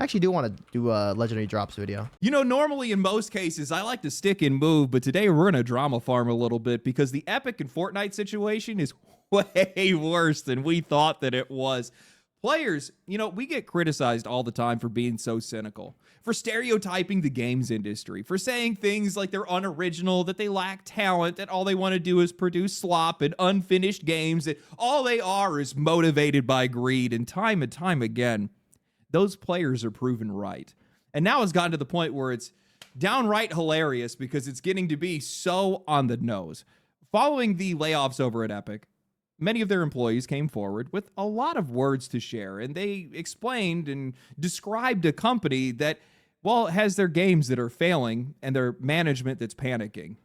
actually do want to do a legendary drops video. You know, normally in most cases, I like to stick and move, but today we're going to drama farm a little bit because the Epic and Fortnite situation is way worse than we thought that it was. Players, you know, we get criticized all the time for being so cynical, for stereotyping the games industry, for saying things like they're unoriginal, that they lack talent, that all they want to do is produce slop and unfinished games, that all they are is motivated by greed. And time again, those players are proven right. And now it's gotten to the point where it's downright hilarious because it's getting to be so on the nose. Following the layoffs over at Epic, many of their employees came forward with a lot of words to share, and they explained and described a company that, well, has their games that are failing and their management that's panicking,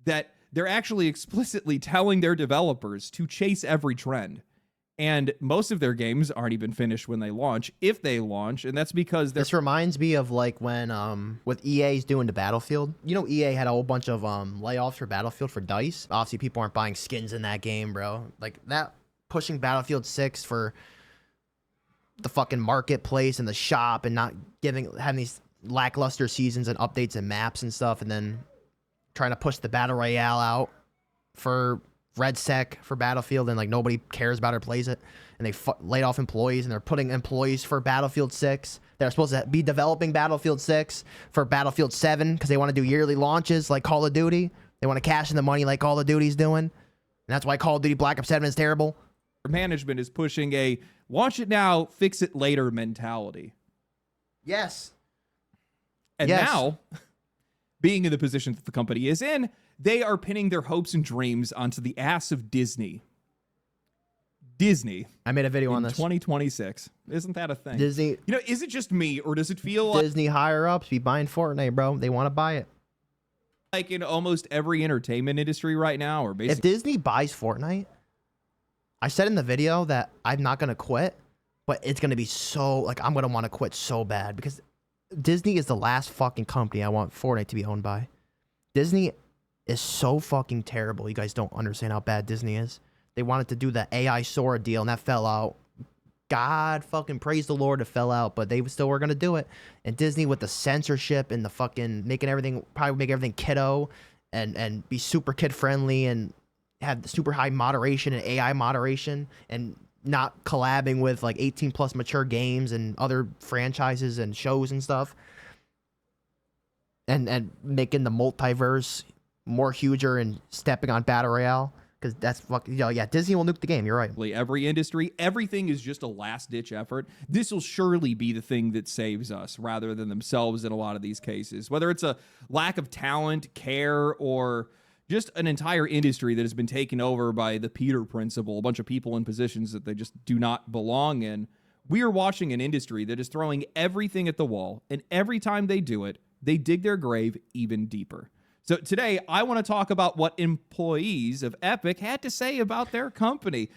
that they're actually explicitly telling their developers to chase every trend. And most of their games aren't even finished when they launch, if they launch, and that's because this reminds me of like when with EA's doing the Battlefield. You know, EA had a whole bunch of layoffs for Battlefield for DICE. Obviously, people aren't buying skins in that game, bro. Like that pushing Battlefield 6 for the fucking marketplace and the shop, and not having these lackluster seasons and updates and maps and stuff, and then trying to push the Battle Royale out for RedSec for Battlefield, and like nobody cares about or plays it, and they laid off employees, and they're putting employees for Battlefield 6 that are supposed to be developing Battlefield 6 for Battlefield 7 because they want to do yearly launches like Call of Duty. They want to cash in the money like Call of Duty's doing, and that's why Call of Duty Black Ops 7 is terrible. Management is pushing a launch it now, fix it later mentality. Yes. And now, being in the position that the company is in, they are pinning their hopes and dreams onto the ass of Disney. Disney. I made a video on this. 2026. Isn't that a thing? Disney. You know, is it just me, or does it feel like Disney higher ups be buying Fortnite, bro? They want to buy it. Like in almost every entertainment industry right now, or basically, if Disney buys Fortnite, I said in the video that I'm not gonna quit, but it's gonna be so like I'm gonna want to quit so bad because Disney is the last fucking company I want Fortnite to be owned by. Disney is so fucking terrible. You guys don't understand how bad Disney is. They wanted to do the AI Sora deal, and that fell out. God fucking praise the Lord, it fell out, but they still were gonna do it. And Disney with the censorship and the fucking making everything, probably make everything kiddo and be super kid friendly and have super high moderation and AI moderation and not collabing with like 18 plus mature games and other franchises and shows and stuff. And making the multiverse more huger and stepping on Battle Royale. Because that's fucking, yeah, Disney will nuke the game. You're right. Every industry, everything is just a last-ditch effort. This will surely be the thing that saves us rather than themselves in a lot of these cases. Whether it's a lack of talent, care, or just an entire industry that has been taken over by the Peter principle, a bunch of people in positions that they just do not belong in. We are watching an industry that is throwing everything at the wall, and every time they do it, they dig their grave even deeper. So today, I want to talk about what employees of Epic had to say about their company.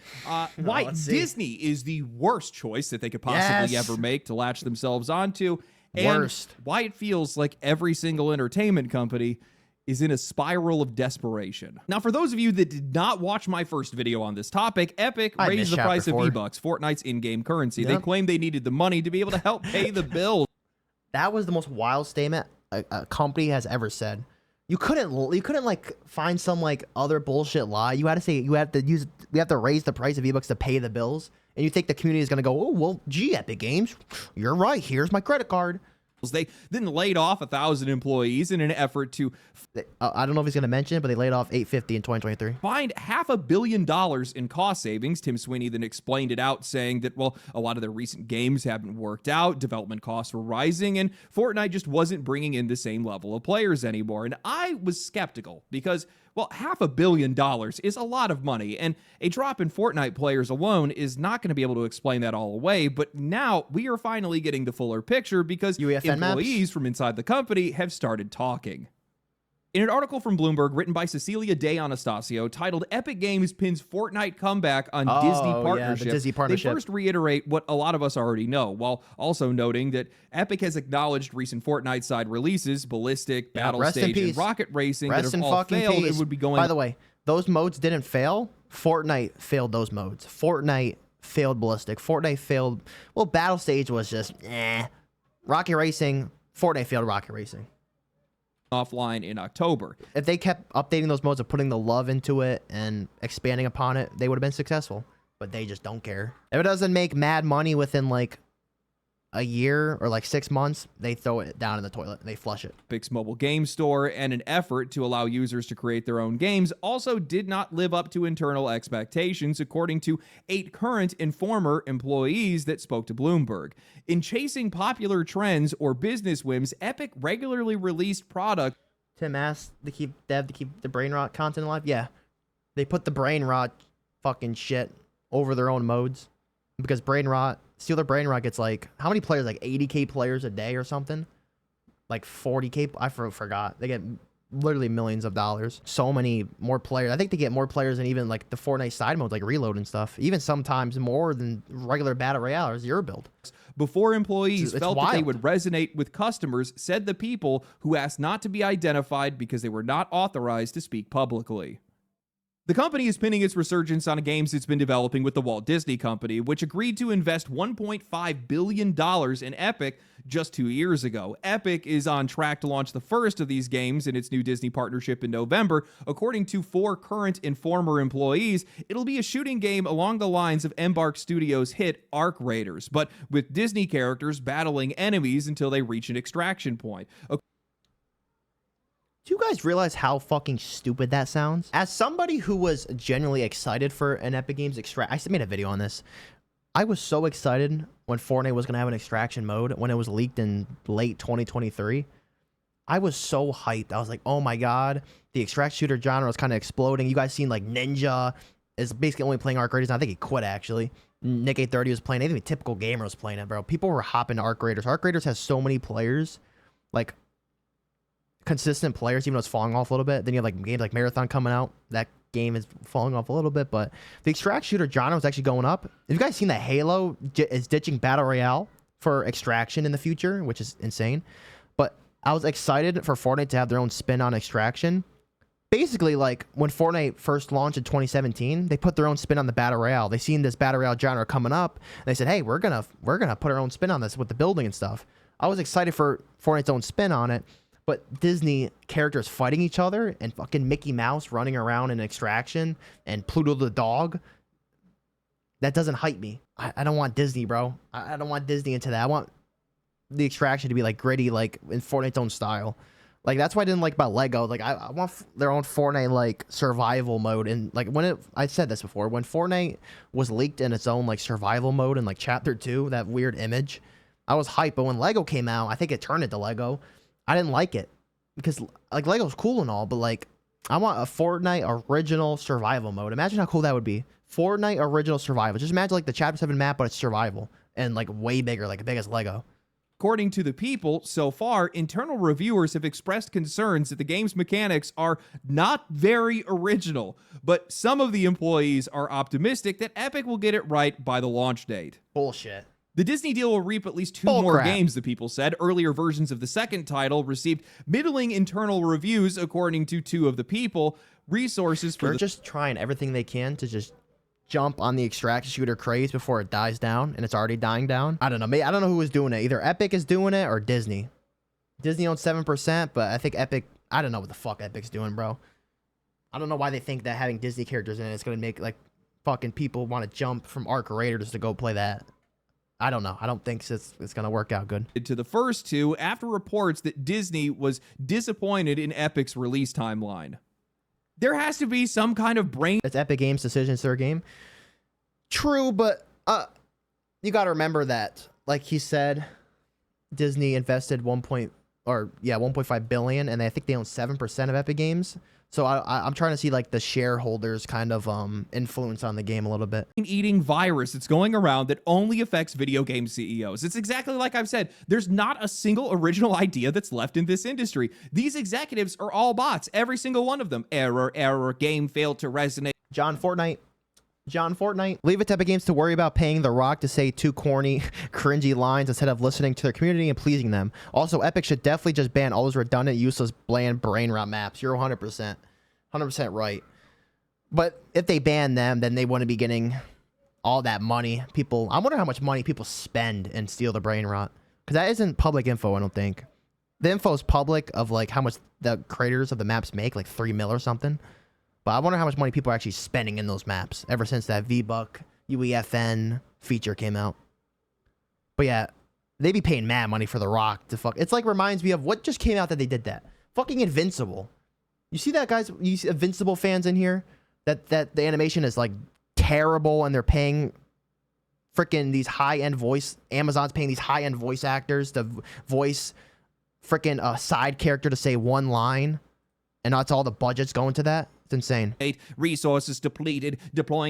Why Disney is the worst choice that they could possibly ever make to latch themselves onto. And why it feels like every single entertainment company is in a spiral of desperation. Now, for those of you that did not watch my first video on this topic, Epic raised the price of V-Bucks, Fortnite's in-game currency. Yep. They claimed they needed the money to be able to help pay the bills. That was the most wild statement a company has ever said. You couldn't like find some like other bullshit lie. You had to say we have to raise the price of V-Bucks to pay the bills, and you think the community is gonna go, oh well, gee, Epic Games, you're right. Here's my credit card. They then laid off 1,000 employees in an effort to, I don't know if he's going to mention it, but they laid off 850 in 2023. Find $500 million in cost savings. Tim Sweeney then explained it out, saying that, well, a lot of their recent games haven't worked out, development costs were rising, and Fortnite just wasn't bringing in the same level of players anymore. And I was skeptical because, well, $500 million is a lot of money, and a drop in Fortnite players alone is not going to be able to explain that all away. But now we are finally getting the fuller picture because employees from inside the company have started talking. In an article from Bloomberg written by Cecilia De Anastasio titled Epic Games Pins Fortnite Comeback on Disney Partnership, the Disney partnership, they first reiterate what a lot of us already know, while also noting that Epic has acknowledged recent Fortnite side releases, Ballistic, Battle Stage, and Rocket Racing that have all failed. It would be going. By the way, those modes didn't fail. Fortnite failed those modes. Fortnite failed Ballistic. Fortnite failed. Well, Battle Stage was just Rocket Racing, Fortnite failed Rocket Racing. Offline in October. If they kept updating those modes and putting the love into it and expanding upon it, they would have been successful. But they just don't care. If it doesn't make mad money within like a year or like 6 months, they throw it down in the toilet and they flush it. Epic's mobile game store and an effort to allow users to create their own games also did not live up to internal expectations, according to 8 current and former employees that spoke to Bloomberg. In chasing popular trends or business whims, Epic regularly released products. Tim asked to keep the brain rot content alive. Yeah, they put the brain rot fucking shit over their own modes because brain rot. Steal the brain rot gets like how many players? Like 80k players a day or something. Like 40k. I forgot. They get literally millions of dollars. So many more players. I think they get more players than even like the Fortnite side modes, like reload and stuff. Even sometimes more than regular battle royale or zero build. Before employees felt that they wild. would resonate with customers, said the people who asked not to be identified because they were not authorized to speak publicly. The company is pinning its resurgence on games it's been developing with the Walt Disney Company, which agreed to invest $1.5 billion in Epic just 2 years ago. Epic is on track to launch the first of these games in its new Disney partnership in November. According to 4 current and former employees, it'll be a shooting game along the lines of Embark Studios' hit Arc Raiders, but with Disney characters battling enemies until they reach an extraction point. Do you guys realize how fucking stupid that sounds? As somebody who was genuinely excited for an Epic Games I made a video on this. I was so excited when Fortnite was going to have an extraction mode when it was leaked in late 2023. I was so hyped. I was like, oh my god, the extract shooter genre is kind of exploding. You guys seen like Ninja is basically only playing Arc Raiders. I think he quit actually. Nick 830 was playing it. Even Typical Gamer was playing it, bro. People were hopping to Arc Raiders. Arc Raiders has so many players. Like, consistent players, even though it's falling off a little bit. Then you have like games like Marathon coming out. That game is falling off a little bit, but the extract shooter genre is actually going up. Have you guys seen that Halo is ditching Battle Royale for extraction in the future, which is insane? But I was excited for Fortnite to have their own spin on extraction. Basically, like when Fortnite first launched in 2017, they put their own spin on the Battle Royale. They seen this Battle Royale genre coming up, and they said, "Hey, we're gonna put our own spin on this with the building and stuff." I was excited for Fortnite's own spin on it. But Disney characters fighting each other and fucking Mickey Mouse running around in Extraction and Pluto the dog, that doesn't hype me. I don't want Disney, bro. I don't want Disney into that. I want the Extraction to be like gritty, like in Fortnite's own style. Like that's why I didn't like about Lego. Like I want their own Fortnite like survival mode. And like I said this before, when Fortnite was leaked in its own like survival mode in like Chapter 2, that weird image, I was hyped. But when Lego came out, I think it turned into Lego. I didn't like it because like Lego's cool and all, but like I want a Fortnite original survival mode. Imagine how cool that would be. Fortnite original survival. Just imagine like the Chapter 7 map, but it's survival and like way bigger, like as big as Lego. According to the people, so far, internal reviewers have expressed concerns that the game's mechanics are not very original, but some of the employees are optimistic that Epic will get it right by the launch date. Bullshit. The Disney deal will reap at least 2 more games, the people said. Earlier versions of the second title received middling internal reviews, according to 2 of the people. Resources for They're just trying everything they can to just jump on the extraction shooter craze before it dies down, and it's already dying down. I don't know. I don't know who is doing it. Either Epic is doing it or Disney. Disney owns 7%, but I think Epic... I don't know what the fuck Epic's doing, bro. I don't know why they think that having Disney characters in it is going to make, like, fucking people want to jump from Arc Raiders to go play that. I don't know. I don't think it's going to work out good. To the first 2 after reports that Disney was disappointed in Epic's release timeline. There has to be some kind of brain... It's Epic Games' decision. It's their game. True, but you got to remember that, like he said, Disney invested 1.5 billion, and I think they own 7% of Epic Games. So I'm trying to see like the shareholders kind of influence on the game a little bit. Eating virus that's going around that only affects video game CEOs. It's exactly like I've said. There's not a single original idea that's left in this industry. These executives are all bots. Every single one of them. Error, game failed to resonate. John Fortnite. Leave it to Epic Games to worry about paying The Rock to say 2 corny, cringy lines instead of listening to their community and pleasing them. Also, Epic should definitely just ban all those redundant, useless, bland brain rot maps. You're 100% right. But if they ban them, then they wouldn't be getting all that money. I wonder how much money people spend and steal the brain rot. because that isn't public info, I don't think. The info is public of like how much the creators of the maps make, like 3 mil or something. But I wonder how much money people are actually spending in those maps ever since that V-Buck UEFN feature came out. But yeah, they be paying mad money for The Rock to fuck. It's like reminds me of what just came out that they did that. Fucking Invincible. You see that, guys? You see Invincible fans in here? That the animation is like terrible and they're paying freaking these high-end voice. Amazon's paying these high-end voice actors to voice freaking a side character to say one line. And that's all the budget's going to that. It's insane. Resources depleted, deploying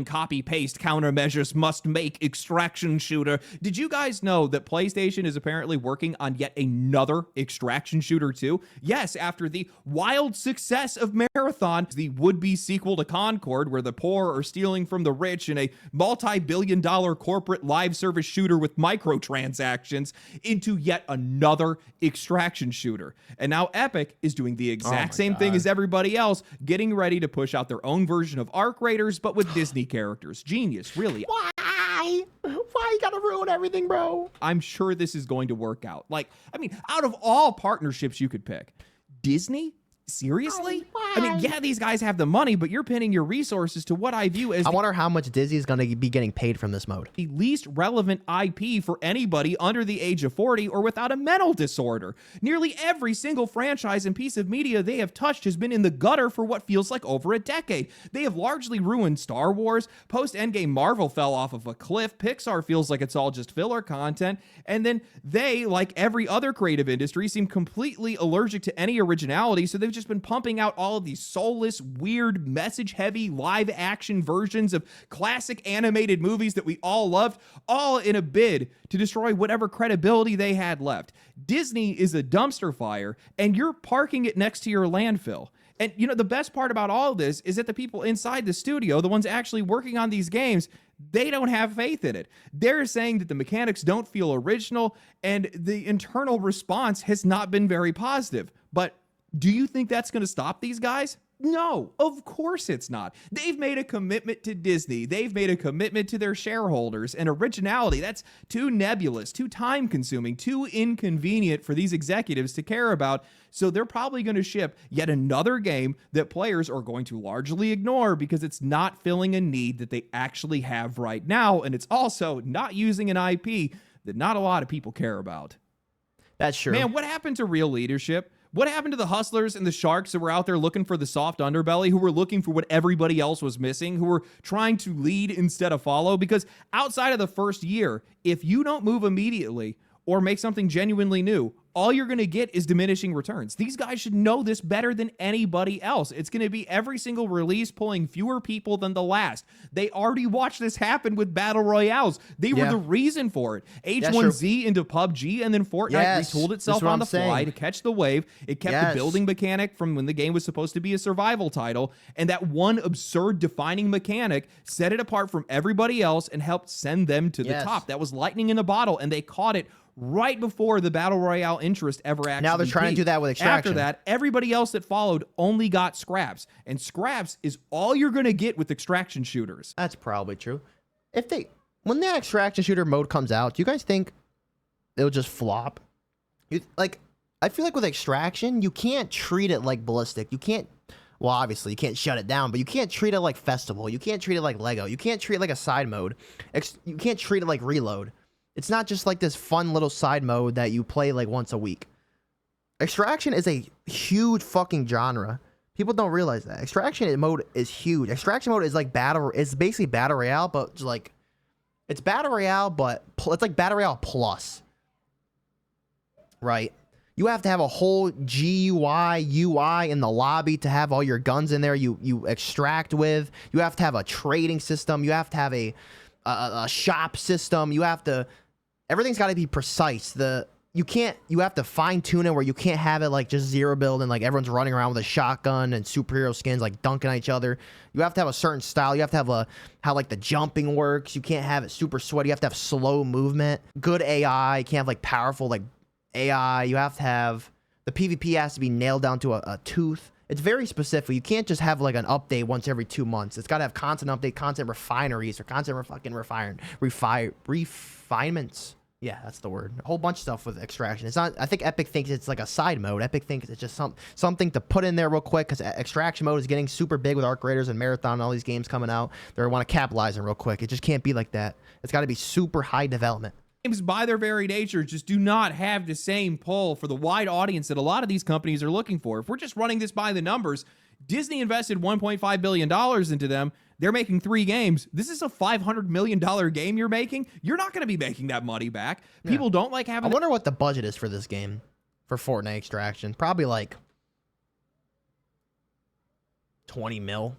copy-paste countermeasures must make extraction shooter. Did you guys know that PlayStation is apparently working on yet another extraction shooter too? Yes, after the wild success of Marathon, the would-be sequel to Concord, where the poor are stealing from the rich in a multi-billion-dollar corporate live service shooter with microtransactions, into yet another extraction shooter. And now Epic is doing the exact same thing as everybody else, getting ready to push out their own version of Arc Raiders, but with Disney characters. Genius, really. Why you gotta ruin everything, bro? I'm sure this is going to work out. Like, I mean, out of all partnerships you could pick, Disney? Seriously? I mean, yeah, these guys have the money, but you're pinning your resources to what I view as I wonder how much Disney is going to be getting paid from this mode. The least relevant IP for anybody under the age of 40 or without a mental disorder. Nearly every single franchise and piece of media they have touched has been in the gutter for what feels like over a decade. They have largely ruined Star Wars. Post-Endgame, Marvel fell off of a cliff. Pixar feels like it's all just filler content. And then they, like every other creative industry, seem completely allergic to any originality, so they've just been pumping out all of these soulless, weird, message-heavy, live-action versions of classic animated movies that we all loved, all in a bid to destroy whatever credibility they had left. Disney is a dumpster fire, and you're parking it next to your landfill. And, you know, the best part about all of this is that the people inside the studio, the ones actually working on these games, they don't have faith in it. They're saying that the mechanics don't feel original, and the internal response has not been very positive. But do you think that's going to stop these guys? No, of course it's not. They've made a commitment to Disney. They've made a commitment to their shareholders, and originality, that's too nebulous, too time-consuming, too inconvenient for these executives to care about. So they're probably going to ship yet another game that players are going to largely ignore because it's not filling a need that they actually have right now, and it's also not using an IP that not a lot of people care about. That's true. Man, what happened to real leadership? What happened to the hustlers and the sharks that were out there looking for the soft underbelly, who were looking for what everybody else was missing, who were trying to lead instead of follow? Because outside of the first year, if you don't move immediately or make something genuinely new, all you're going to get is diminishing returns. These guys should know this better than anybody else. It's going to be every single release pulling fewer people than the last. They already watched this happen with Battle Royales. They were the reason for it. H1Z into PUBG, and then Fortnite retooled itself on the fly to catch the wave. It kept the building mechanic from when the game was supposed to be a survival title, and that one absurd defining mechanic set it apart from everybody else and helped send them to the top. That was lightning in a bottle, and they caught it right before the Battle Royale interest ever actually Now they're trying to do that with Extraction. After that, everybody else that followed only got scraps. And scraps is all you're going to get with extraction shooters. That's probably true. When the extraction shooter mode comes out, do you guys think it'll just flop? I feel like with extraction, you can't treat it like Ballistic. You can't, well, obviously, you can't shut it down, but you can't treat it like Festival. You can't treat it like Lego. You can't treat it like a side mode. You can't treat it like Reload. It's not just like this fun little side mode that you play like once a week. Extraction is a huge fucking genre. People don't realize that. Extraction mode is huge. Extraction mode is like it's basically Battle Royale, but just like, it's Battle Royale, but it's like Battle Royale plus. Right? You have to have a whole GUI, UI in the lobby to have all your guns in there you extract with. You have to have a trading system. You have to have a shop system. You have to, everything's got to be precise. You have to fine tune it where you can't have it like just zero build and like everyone's running around with a shotgun and superhero skins like dunking at each other. You have to have a certain style. You have to have how like the jumping works. You can't have it super sweaty. You have to have slow movement, good AI. You can't have like powerful like AI. You have to have, the PvP has to be nailed down to a tooth. It's very specific. You can't just have like an update once every 2 months. It's got to have content update, content refineries, or content refinements. Yeah, that's the word. A whole bunch of stuff with extraction. It's not. I think Epic thinks it's like a side mode. Epic thinks it's just something to put in there real quick because extraction mode is getting super big with Arc Raiders and Marathon and all these games coming out. They want to capitalize on real quick. It just can't be like that. It's got to be super high development. Games, by their very nature, just do not have the same pull for the wide audience that a lot of these companies are looking for. If we're just running this by the numbers, Disney invested $1.5 billion into them. They're making 3 games. This is a $500 million game you're making. You're not going to be making that money back. People don't like having... I wonder what the budget is for this game, for Fortnite Extraction. Probably like 20 mil.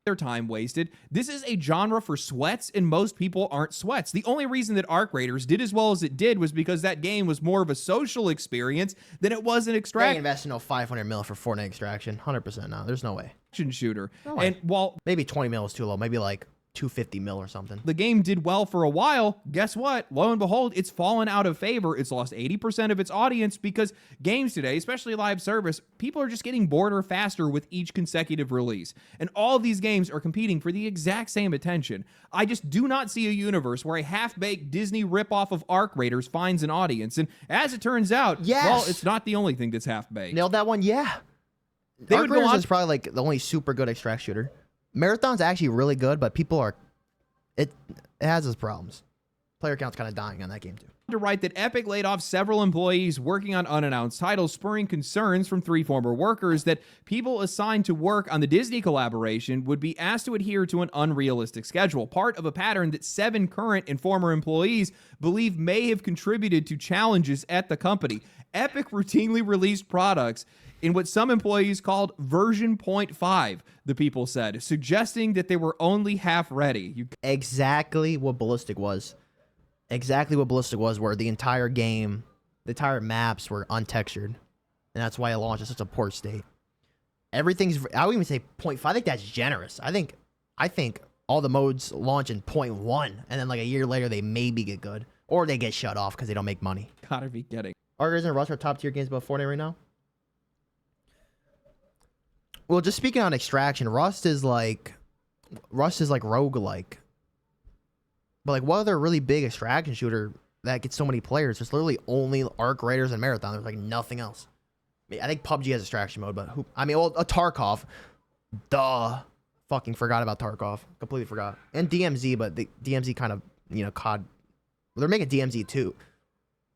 Their time wasted. This is a genre for sweats, and most people aren't sweats. The only reason that Arc Raiders did as well as it did was because that game was more of a social experience than it was an They extraction invested no 500 mil for Fortnite Extraction. 100% no. There's no way. shooter. No way. And while Maybe 20 mil is too low. Maybe like 250 mil or something. the game did well for a while, guess what? Lo and behold, it's fallen out of favor. It's lost 80% of its audience because games today, especially live service, people are just getting bored faster with each consecutive release. And all of these games are competing for the exact same attention. I just do not see a universe where a half-baked Disney ripoff of Arc Raiders finds an audience. And as it turns out, Yes. well, it's not the only thing that's half-baked. Nailed that one? Yeah. They Arc would go Raiders on- is probably like the only super good extract shooter. Marathon's actually really good, but people are... It has its problems. Player count's kind of dying on that game too. To write that Epic laid off several employees working on unannounced titles, spurring concerns from 3 former workers that people assigned to work on the Disney collaboration would be asked to adhere to an unrealistic schedule, part of a pattern that 7 current and former employees believe may have contributed to challenges at the company. Epic routinely released products in what some employees called version 0.5, the people said, suggesting that they were only half ready. Exactly what Ballistic was. Exactly what Ballistic was, where the entire game, the entire maps were untextured. And that's why it launched in such a poor state. Everything's, I would even say 0.5. I think that's generous. I think all the modes launch in 0.1, and then like a year later they maybe get good. Or they get shut off because they don't make money. Gotta be kidding. Arc Raiders and Rust are top tier games above Fortnite right now? Well, just speaking on extraction, Rust is like roguelike. But like what other really big extraction shooter that gets so many players? There's literally only Arc Raiders and Marathon. There's like nothing else. I think PUBG has extraction mode, but who? I mean, well, a Tarkov. Duh. Fucking forgot about Tarkov. Completely forgot. And DMZ, but the DMZ kind of, COD. Well, they're making DMZ too.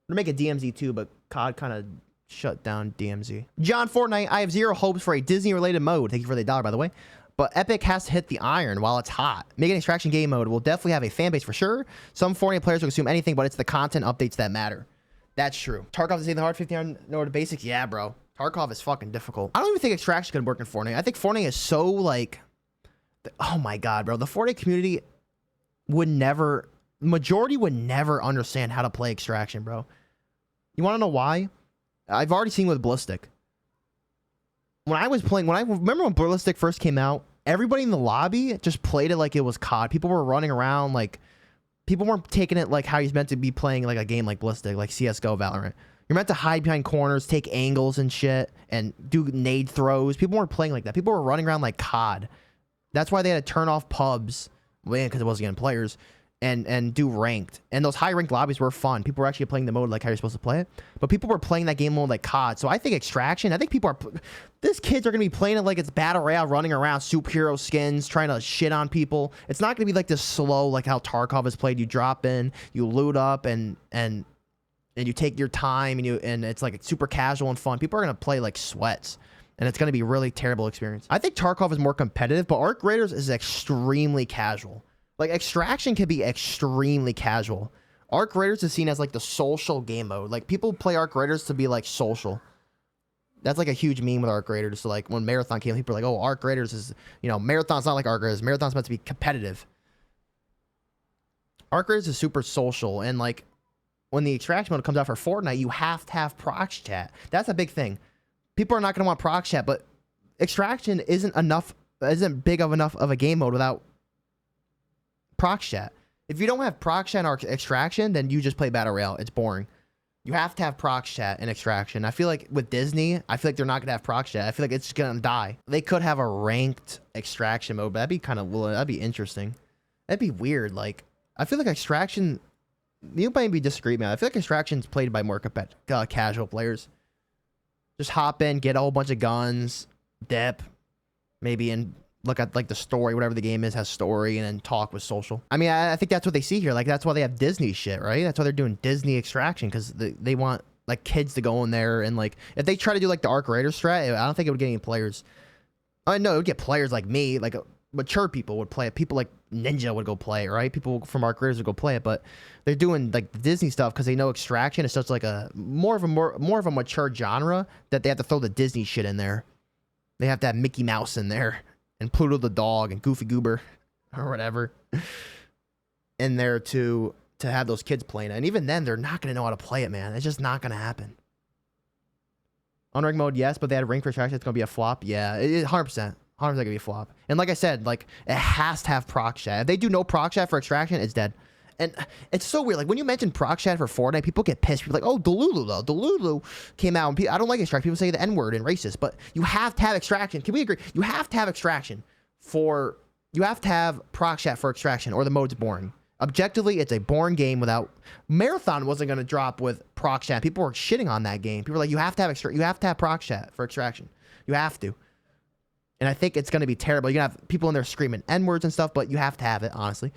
They're making DMZ too, but COD kind of shut down DMZ. John Fortnite, I have zero hopes for a Disney-related mode. Thank you for the $1, by the way. But Epic has to hit the iron while it's hot. Making extraction game mode will definitely have a fan base for sure. Some Fortnite players will consume anything, but it's the content updates that matter. That's true. Tarkov is in the hard 59 know the basics. Yeah, bro. Tarkov is fucking difficult. I don't even think extraction could work in Fortnite. I think Fortnite is so like, oh my god, bro. The Fortnite community majority would never understand how to play extraction, bro. You want to know why? I've already seen with Ballistic. When I remember when Ballistic first came out, everybody in the lobby just played it like it was COD. People were running around like, people weren't taking it like how he's meant to be playing like a game like Ballistic, like CSGO, Valorant. You're meant to hide behind corners, take angles and shit, and do nade throws. People weren't playing like that. People were running around like COD. That's why they had to turn off pubs, because it wasn't getting players, and do ranked. And those high ranked lobbies were fun. People were actually playing the mode like how you're supposed to play it. But people were playing that game mode like COD. So I think extraction, these kids are going to be playing it like it's battle royale, running around, superhero skins, trying to shit on people. It's not going to be like this slow, like how Tarkov is played. You drop in, you loot up, and you take your time, and it's like super casual and fun. People are going to play like sweats. And it's going to be a really terrible experience. I think Tarkov is more competitive, but Arc Raiders is extremely casual. Like, extraction can be extremely casual. Arc Raiders is seen as, like, the social game mode. Like, people play Arc Raiders to be, like, social. That's, like, a huge meme with Arc Raiders. So, like, when Marathon came, people are like, oh, Arc Raiders is, Marathon's not like Arc Raiders. Marathon's meant to be competitive. Arc Raiders is super social. And, like, when the extraction mode comes out for Fortnite, you have to have prox chat. That's a big thing. People are not going to want prox chat, but extraction isn't big enough of a game mode without prox chat. If you don't have prox chat or extraction, then you just play battle royale. It's boring. You have to have prox chat and extraction. I feel like with Disney, I feel like they're not gonna have prox chat. I feel like it's gonna die. They could have a ranked extraction mode, but that'd be interesting. That'd be weird. Like, I feel like extraction you might be disagreeing, man. I feel like Extraction's played by more casual players. Just hop in, get a whole bunch of guns, dip, maybe, and look at like the story, whatever the game is has story, and then talk with social. I mean, I think that's what they see here. Like that's why they have Disney shit, right? That's why they're doing Disney Extraction, because they want like kids to go in there and like if they try to do like the Arc Raider strat, I don't think it would get any players. I know it would get players like me, like mature people would play it. People like Ninja would go play it, right? People from Arc Raiders would go play it, but they're doing like the Disney stuff because they know Extraction is such like a more of a mature genre that they have to throw the Disney shit in there. They have to have Mickey Mouse in there and Pluto the dog and Goofy Goober or whatever in there to have those kids playing it. And even then, they're not going to know how to play it, man. It's just not going to happen. Unranked mode, yes, but they had rank for Extraction. It's going to be a flop. Yeah, 100%. 100% going to be a flop. And like I said, like it has to have proc chat. If they do no proc chat for Extraction, it's dead. And it's so weird. Like when you mention proc chat for Fortnite, people get pissed. People are like, oh, Delulu though. Delulu came out. And I don't like Extraction. People say the N-word and racist, but you have to have Extraction. Can we agree? You have to have Extraction you have to have proc chat for Extraction or the mode's boring. Objectively, it's a boring game without... Marathon wasn't going to drop with proc chat. People were shitting on that game. People were like, you have to have proc chat for Extraction. You have to. And I think it's going to be terrible. You're going to have people in there screaming N-words and stuff, but you have to have it, honestly.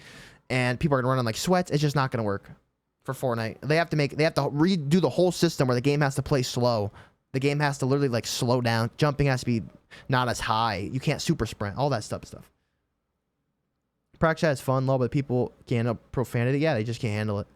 And people are going to run on like sweats. It's just not going to work for Fortnite. They have to redo the whole system where the game has to play slow. The game has to literally like slow down. Jumping has to be not as high. You can't super sprint. All that stuff. Proc chat is fun, low, but people can't handle profanity. Yeah, they just can't handle it.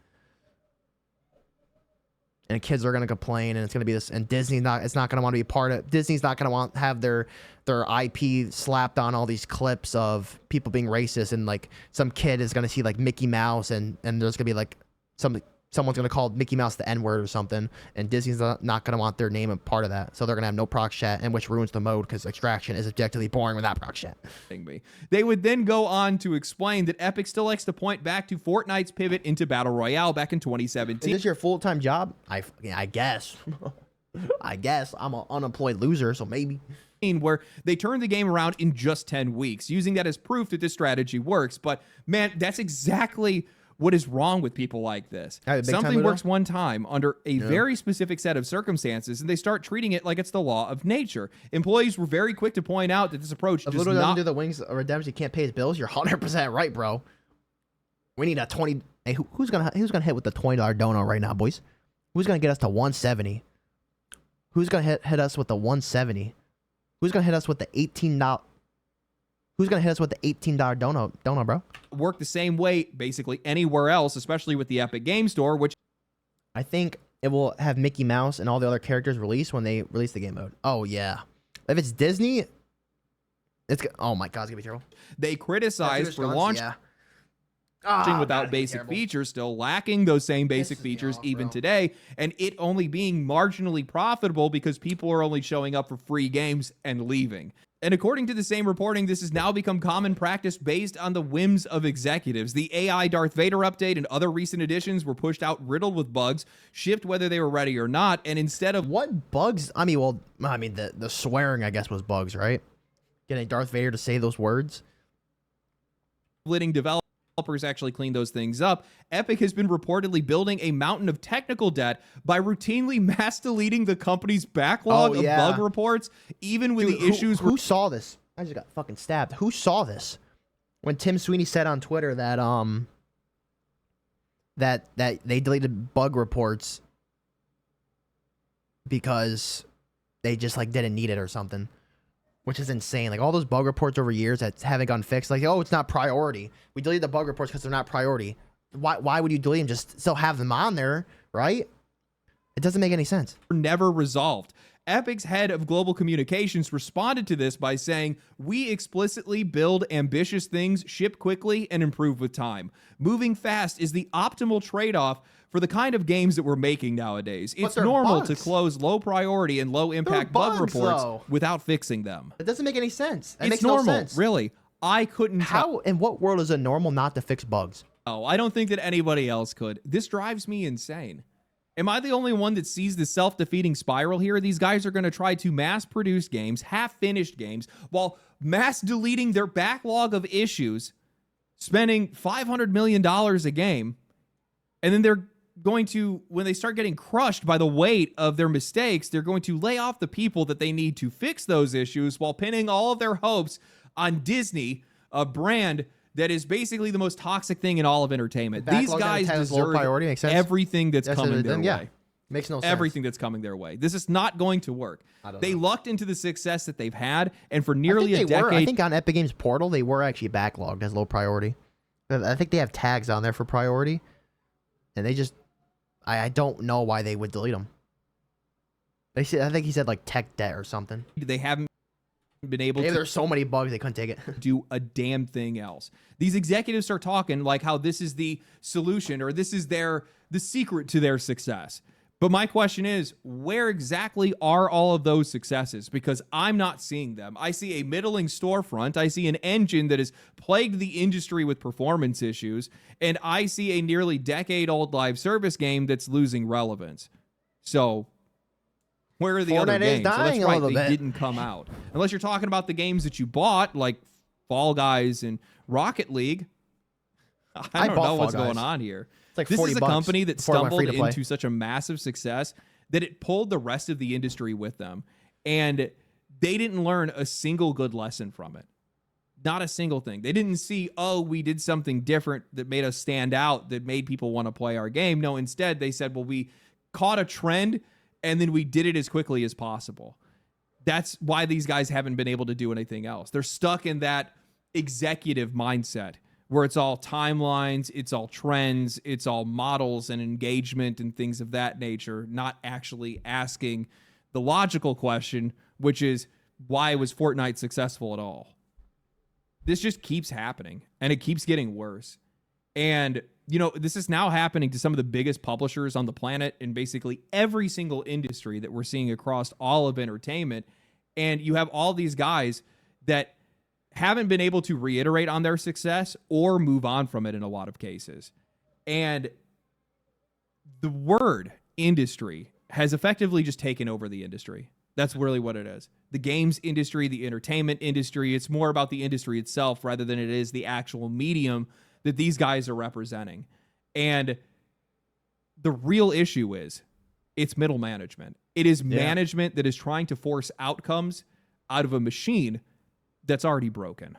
And kids are gonna complain, and it's gonna be this. And Disney's not gonna want to be part of. Disney's not gonna want to have their IP slapped on all these clips of people being racist, and like some kid is gonna see like Mickey Mouse, and there's gonna be like someone's gonna call Mickey Mouse the N-word or something, and Disney's not gonna want their name a part of that, so they're gonna have no proc chat, and which ruins the mode because Extraction is objectively boring without proc chat. They would then go on to explain that Epic still likes to point back to Fortnite's pivot into Battle Royale back in 2017. Is this your full-time job? I guess. I guess I'm an unemployed loser, so maybe. Where they turned the game around in just 10 weeks, using that as proof that this strategy works. But man, that's exactly what is wrong with people like this. Something works one time under a very specific set of circumstances, and they start treating it like it's the law of nature. Employees were very quick to point out that this approach does not... doesn't do the Wings of Redemption, can't pay his bills. You're 100% right, bro. We need a 20... Hey, who's gonna hit with the $20 dono right now, boys? Who's gonna get us to 170? Who's gonna hit us with the 170? Who's gonna hit us with the $18? Who's going to hit us with the $18 dono, bro? Work the same way basically anywhere else, especially with the Epic Game Store, which I think it will have Mickey Mouse and all the other characters released when they release the game mode. Oh, yeah. If it's Disney, oh my God, it's going to be terrible. They criticize for launching without basic features, still lacking those same basic features even today, and it only being marginally profitable because people are only showing up for free games and leaving. And according to the same reporting, this has now become common practice based on the whims of executives. The AI Darth Vader update and other recent additions were pushed out riddled with bugs, shipped whether they were ready or not, and instead of... What bugs? I mean, the swearing, I guess, was bugs, right? Getting Darth Vader to say those words? Letting developers actually clean those things up, Epic has been reportedly building a mountain of technical debt by routinely mass deleting the company's backlog of bug reports, even when the issues were... Who saw this? I just got fucking stabbed. Who saw this? When Tim Sweeney said on Twitter that that they deleted bug reports because they just like didn't need it or something. Which is insane. Like all those bug reports over years that haven't gotten fixed. Like, oh, it's not priority. We deleted the bug reports because they're not priority. Why would you delete them? Just still have them on there, right? It doesn't make any sense. Never resolved. Epic's head of global communications responded to this by saying, "We explicitly build ambitious things, ship quickly, and improve with time. Moving fast is the optimal trade-off for the kind of games that we're making nowadays. It's normal to close low priority and low impact bug reports without fixing them." It doesn't make any sense. It's normal, no sense. Really. I couldn't... How, in what world is it normal not to fix bugs? Oh, I don't think that anybody else could. This drives me insane. Am I the only one that sees the self-defeating spiral here? These guys are going to try to mass-produce games, half-finished games, while mass-deleting their backlog of issues, spending $500 million a game, And then they're going to, when they start getting crushed by the weight of their mistakes, they're going to lay off the people that they need to fix those issues while pinning all of their hopes on Disney, a brand that is basically the most toxic thing in all of entertainment. These guys deserve everything that's coming their way. Makes no sense. Everything that's coming their way. This is not going to work. They lucked into the success that they've had, and for nearly a decade. I think on Epic Games Portal, they were actually backlogged as low priority. I think they have tags on there for priority, and they just, I don't know why they would delete them. I think he said like tech debt or something. They haven't been able to. There's so many bugs they couldn't take it. Do a damn thing else. These executives start talking like how this is the solution or this is the secret to their success. But my question is, where exactly are all of those successes? Because I'm not seeing them. I see a middling storefront. I see an engine that has plagued the industry with performance issues. And I see a nearly decade-old live service game that's losing relevance. So where are the other games? So that's right, they didn't come out. Unless you're talking about the games that you bought, like Fall Guys and Rocket League. I don't know what's going on here. Like this is a company that stumbled into such a massive success that it pulled the rest of the industry with them. And they didn't learn a single good lesson from it. Not a single thing. They didn't see, oh, we did something different that made us stand out, that made people want to play our game. No, instead they said, well, we caught a trend and then we did it as quickly as possible. That's why these guys haven't been able to do anything else. They're stuck in that executive mindset, where it's all timelines, it's all trends, it's all models and engagement and things of that nature, not actually asking the logical question, which is, why was Fortnite successful at all? This just keeps happening, and it keeps getting worse. And, you know, this is now happening to some of the biggest publishers on the planet in basically every single industry that we're seeing across all of entertainment. And you have all these guys that haven't been able to reiterate on their success or move on from it in a lot of cases. And the word industry has effectively just taken over the industry. That's really what it is. The games industry, the entertainment industry, it's more about the industry itself rather than it is the actual medium that these guys are representing. And the real issue is it's middle management. It is management that is trying to force outcomes out of a machine that's already broken.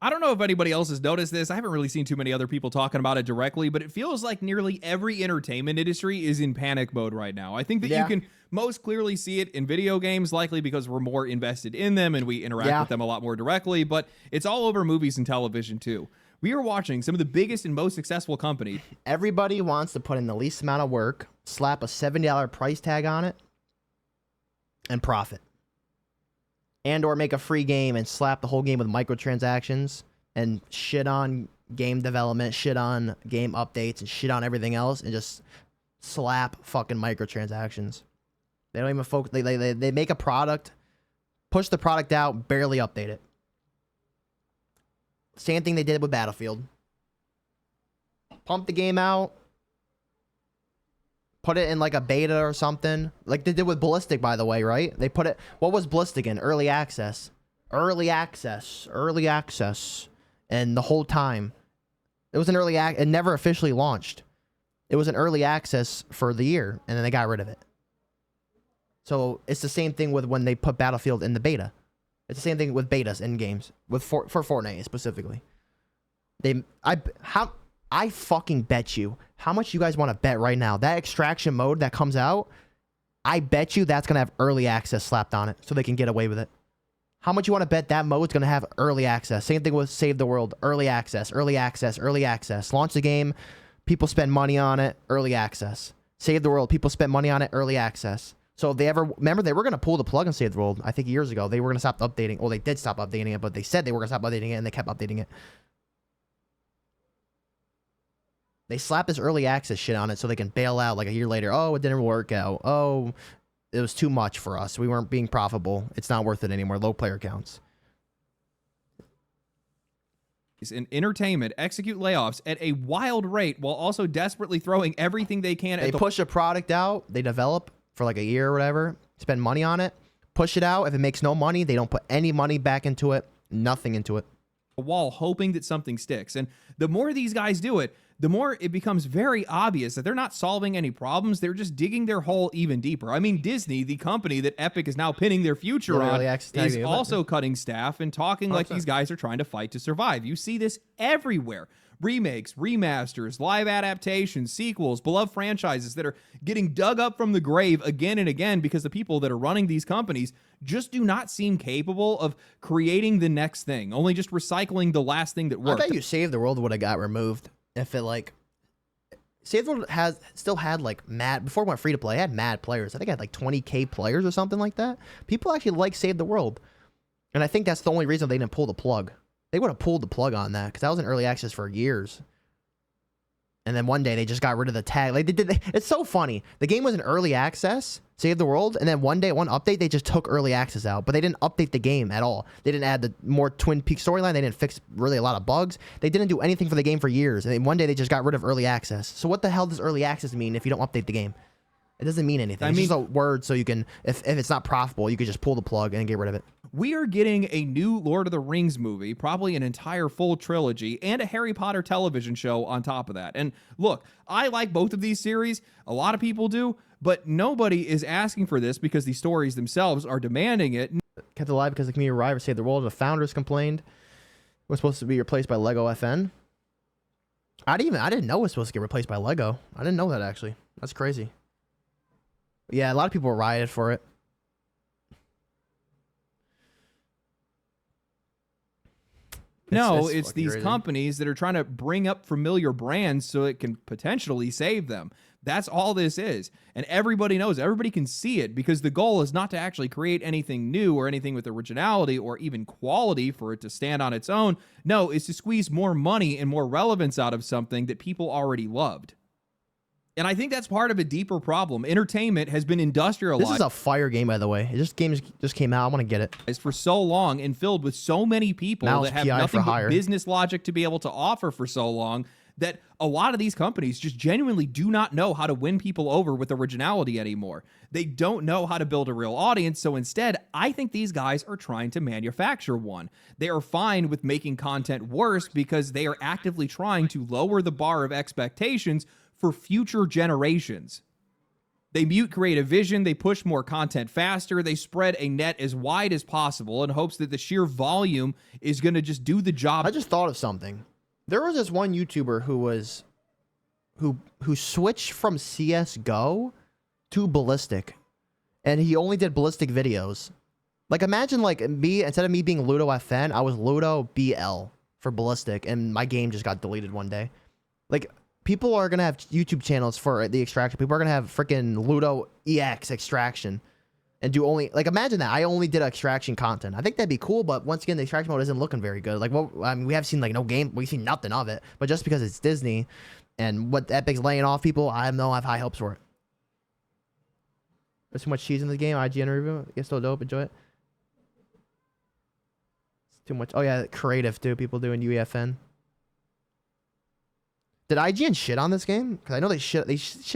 I don't know if anybody else has noticed this. I haven't really seen too many other people talking about it directly, but it feels like nearly every entertainment industry is in panic mode right now. I think that you can most clearly see it in video games, likely because we're more invested in them and we interact with them a lot more directly, but it's all over movies and television too. We are watching some of the biggest and most successful companies. Everybody wants to put in the least amount of work, slap a $70 price tag on it, and profit. And or make a free game and slap the whole game with microtransactions and shit on game development, shit on game updates, and shit on everything else, and just slap fucking microtransactions. They don't even focus. They make a product, push the product out, barely update it. Same thing they did with Battlefield. Pump the game out, put it in like a beta or something, like they did with Ballistic, by the way, right? They put it, what was Ballistic in? Early access. And the whole time, it was an early it never officially launched. It was an early access for the year, and then they got rid of it. So it's the same thing with when they put Battlefield in the beta. It's the same thing with betas in games, for Fortnite specifically. I fucking bet you, how much you guys want to bet right now? That extraction mode that comes out, I bet you that's going to have early access slapped on it so they can get away with it. How much you want to bet that mode's going to have early access? Same thing with Save the World, early access. Launch the game, people spend money on it, early access. Save the World, people spend money on it, early access. So if they ever, remember they were going to pull the plug and Save the World, I think years ago. They were going to stop updating, well, they did stop updating it, but they said they were going to stop updating it, and they kept updating it. They slap this early access shit on it so they can bail out like a year later. Oh, it didn't work out. Oh, it was too much for us. We weren't being profitable. It's not worth it anymore. Low player counts. In entertainment, execute layoffs at a wild rate while also desperately throwing everything they can at They push a product out. They develop for like a year or whatever. Spend money on it. Push it out. If it makes no money, they don't put any money back into it. Nothing into it. A wall hoping that something sticks. And the more these guys do it, the more it becomes very obvious that they're not solving any problems. They're just digging their hole even deeper. I mean, Disney, the company that Epic is now pinning their future on, is also cutting staff and talking like these guys are trying to fight to survive. You see this everywhere. Remakes, remasters, live adaptations, sequels, beloved franchises that are getting dug up from the grave again and again because the people that are running these companies just do not seem capable of creating the next thing, only just recycling the last thing that worked. I bet you Save the World would have got removed if it like Save the World still had like before it went free to play, it had mad players. I think it had like 20K players or something like that. People actually like Save the World. And I think that's the only reason they didn't pull the plug. They would have pulled the plug on that because that was in early access for years. And then one day they just got rid of the tag. Like it's so funny. The game was in early access, Save the World, and then one day, one update, they just took early access out, but they didn't update the game at all. They didn't add the more Twin Peaks storyline. They didn't fix really a lot of bugs. They didn't do anything for the game for years. And then one day they just got rid of early access. So what the hell does early access mean if you don't update the game? It doesn't mean anything. It's just a word so you can, if it's not profitable, you could just pull the plug and get rid of it. We are getting a new Lord of the Rings movie, probably an entire full trilogy, and a Harry Potter television show on top of that. And look, I like both of these series. A lot of people do, but nobody is asking for this because the stories themselves are demanding it. Kept alive because the community arrived to save the world. The founders complained it was supposed to be replaced by Lego FN. I didn't know it was supposed to get replaced by Lego. I didn't know that, actually. That's crazy. Yeah, a lot of people rioted for it. No, it's these crazy companies that are trying to bring up familiar brands so it can potentially save them. That's all this is. And everybody knows, everybody can see it, because the goal is not to actually create anything new or anything with originality or even quality for it to stand on its own. No, it's to squeeze more money and more relevance out of something that people already loved. And I think that's part of a deeper problem. Entertainment has been industrialized. This is a fire game, by the way. Game just came out. I want to get it. For so long and filled with so many people that have nothing but business logic to be able to offer for so long, that a lot of these companies just genuinely do not know how to win people over with originality anymore. They don't know how to build a real audience. So instead, I think these guys are trying to manufacture one. They are fine with making content worse because they are actively trying to lower the bar of expectations for future generations. They mute creative vision, they push more content faster, they spread a net as wide as possible in hopes that the sheer volume is going to just do the job. I just thought of something. There was this one YouTuber who switched from CS:GO to Ballistic, and he only did Ballistic videos. Like, imagine like me, instead of me being Ludo FN, I was Ludo BL for Ballistic, and my game just got deleted one day. Like, people are going to have YouTube channels for the extraction. People are going to have freaking Ludo EX extraction and do only, like, imagine that. I only did extraction content. I think that'd be cool, but once again, the extraction mode isn't looking very good. Like, well, I mean, we have seen, like, no game. We've seen nothing of it. But just because it's Disney and what Epic's laying off people, I have high hopes for it. There's too much cheese in the game. IGN review. It's so dope. Enjoy it. It's too much. Oh, yeah, creative, too. People doing UEFN. Did IGN shit on this game? Because I know they shit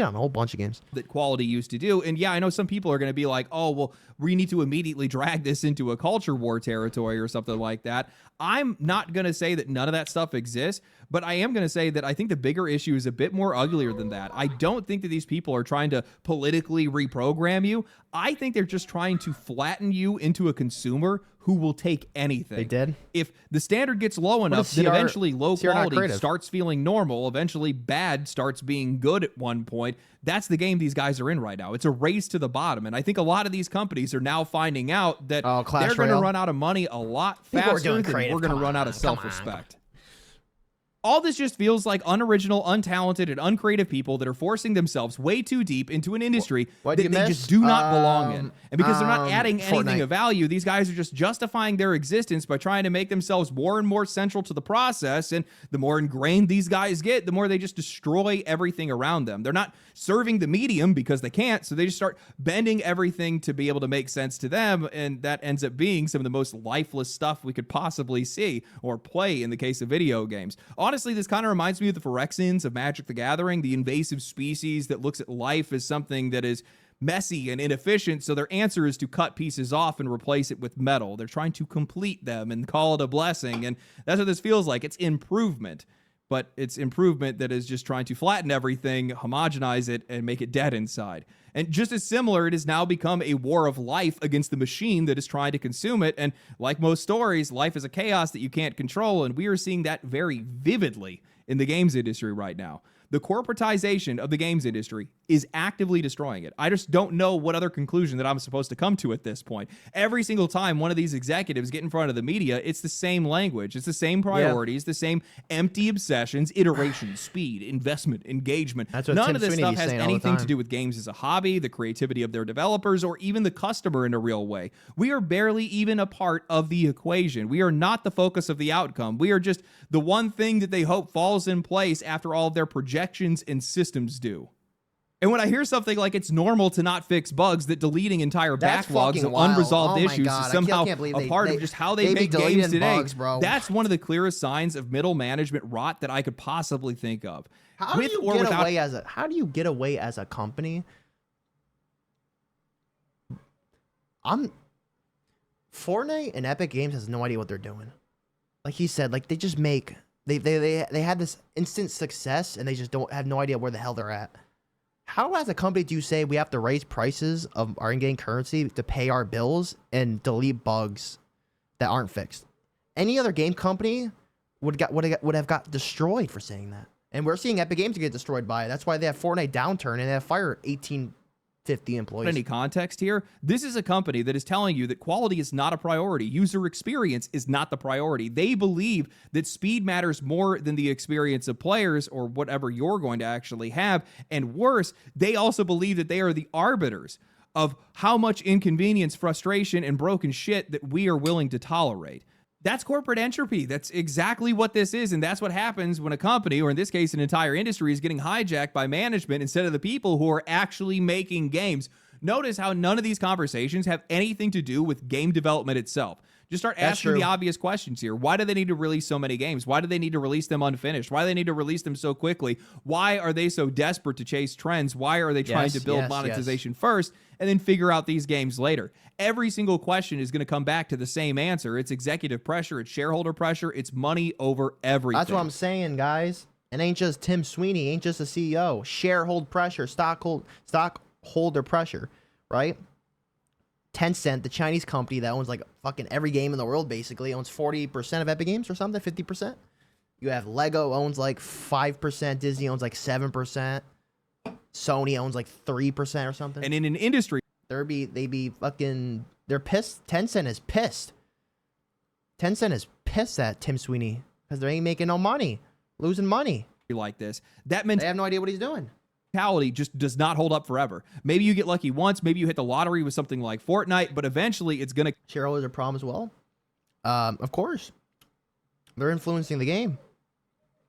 on a whole bunch of games. That quality used to do. And yeah, I know some people are going to be like, oh, well, we need to immediately drag this into a culture war territory or something like that. I'm not going to say that none of that stuff exists, but I am going to say that I think the bigger issue is a bit more uglier than that. I don't think that these people are trying to politically reprogram you. I think they're just trying to flatten you into a consumer who will take anything. They did. If the standard gets low enough, then eventually low quality starts feeling normal. Eventually bad starts being good at one point. That's the game these guys are in right now. It's a race to the bottom. And I think a lot of these companies are now finding out that they're going to run out of money a lot faster than we're going to run out of self-respect. All this just feels like unoriginal, untalented, and uncreative people that are forcing themselves way too deep into an industry that they just do not belong in. And because they're not adding anything of value, these guys are just justifying their existence by trying to make themselves more and more central to the process. And the more ingrained these guys get, the more they just destroy everything around them. They're not serving the medium because they can't, so they just start bending everything to be able to make sense to them. And that ends up being some of the most lifeless stuff we could possibly see or play in the case of video games. Honestly, this kind of reminds me of the Phyrexians of Magic the Gathering, the invasive species that looks at life as something that is messy and inefficient, so their answer is to cut pieces off and replace it with metal. They're trying to complete them and call it a blessing, and that's what this feels like. It's improvement. but it's improvement that is just trying to flatten everything, homogenize it, and make it dead inside. And just as similar, it has now become a war of life against the machine that is trying to consume it. And like most stories, life is a chaos that you can't control, and we are seeing that very vividly in the games industry right now. The corporatization of the games industry is actively destroying it. I just don't know what other conclusion that I'm supposed to come to at this point. Every single time one of these executives get in front of the media, it's the same language. It's the same priorities, the same empty obsessions, iteration, speed, investment, engagement. That's what None Tim of this Sweeney stuff be has saying all the anything to time. do with games as a hobby, the creativity of their developers, or even the customer in a real way. We are barely even a part of the equation. We are not the focus of the outcome. We are just the one thing that they hope falls in place after all of their projections and systems do. And when I hear something like it's normal to not fix bugs, that deleting entire That's backlogs fucking of wild. unresolved Oh my issues God. is somehow can't believe a part of just how they be make deleting games today. bugs, bro. That's one of the clearest signs of middle management rot that I could possibly think of. How do you get away as a company? Fortnite and Epic Games has no idea what they're doing. Like he said, like they just make they had this instant success and they just have no idea where the hell they're at. How as a company do you say we have to raise prices of our in-game currency to pay our bills and delete bugs that aren't fixed? Any other game company would have got destroyed for saying that. And we're seeing Epic Games get destroyed by it. That's why they have Fortnite downturn and they have fired 1,850 employees. Any context here? This is a company that is telling you that quality is not a priority. User experience is not the priority. They believe that speed matters more than the experience of players or whatever you're going to actually have. And worse, they also believe that they are the arbiters of how much inconvenience, frustration, and broken shit that we are willing to tolerate. That's corporate entropy. That's exactly what this is. And that's what happens when a company, or in this case, an entire industry, is getting hijacked by management instead of the people who are actually making games. Notice how none of these conversations have anything to do with game development itself. Just start asking the obvious questions here. Why do they need to release so many games? Why do they need to release them unfinished? Why do they need to release them so quickly? Why are they so desperate to chase trends? Why are they trying to build monetization first and then figure out these games later? Every single question is going to come back to the same answer. It's executive pressure. It's shareholder pressure. It's money over everything. That's what I'm saying, guys. It ain't just Tim Sweeney. It ain't just a CEO. Shareholder pressure, stockholder pressure, right? Tencent, the Chinese company that owns like fucking every game in the world, basically owns 40% of Epic Games or something, 50%. You have Lego owns like 5%, Disney owns like 7%, Sony owns like 3% or something. And in an industry, they're pissed. Tencent is pissed. Tencent is pissed at Tim Sweeney because they ain't making no money, losing money like this, that they have no idea what he's doing. Mentality just does not hold up forever. Maybe you get lucky once, maybe you hit the lottery with something like Fortnite, but eventually it's going to... Shareholders are a problem as well. Of course. They're influencing the game.